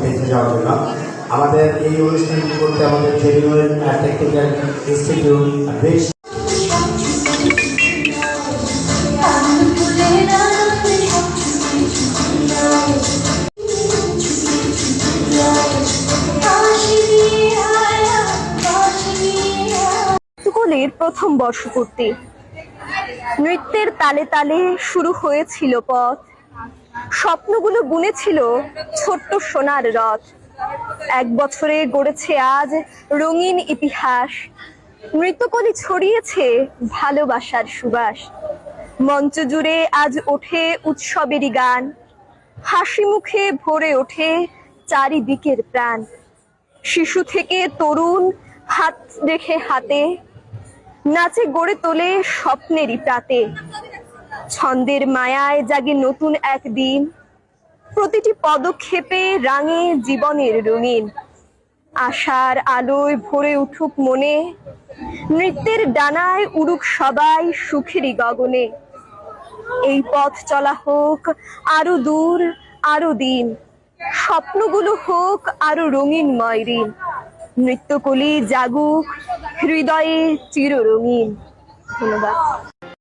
বেঁচে যাওয়ার জন্য। আমাদের এই অনুষ্ঠানটি করতে আমাদের জেনুইন টেকনিক্যাল ইনস্টিটিউট বেশ স্কুলের প্রথম বর্ষপূর্তি, নৃত্যের তালে তালে শুরু হয়েছিল পথ, স্বপ্নগুলো বুনেছিল ছোট্ট সোনার রথ। এক বছরে গড়েছে আজ রঙিন ইতিহাস, নৃত্যকলি ছড়িয়েছে ভালোবাসার সুবাস। মঞ্চ জুড়ে আজ ওঠে উৎসবেরই গান, হাসি মুখে ভরে ওঠে চারিদিকের প্রাণ। শিশু থেকে তরুণ হাত রেখে হাতে নাচে গড়ে তোলে স্বপ্নেরই প্রাতে। ছন্দের মায়ায় জাগে নতুন একদিন, প্রতিটি পদক্ষেপে রাঙে জীবনের রঙিন। আশার আলোয় ভরে উঠুক মনে, নৃত্যের ডানায় উড়ুক সবাই সুখেরই গগনে। এই পথ চলা হোক আরো দূর আরো দিন, স্বপ্নগুলো হোক আরো রঙিনময় দিন। নৃত্যকলি জাগুক হৃদয়ে চির রঙিন। ধন্যবাদ।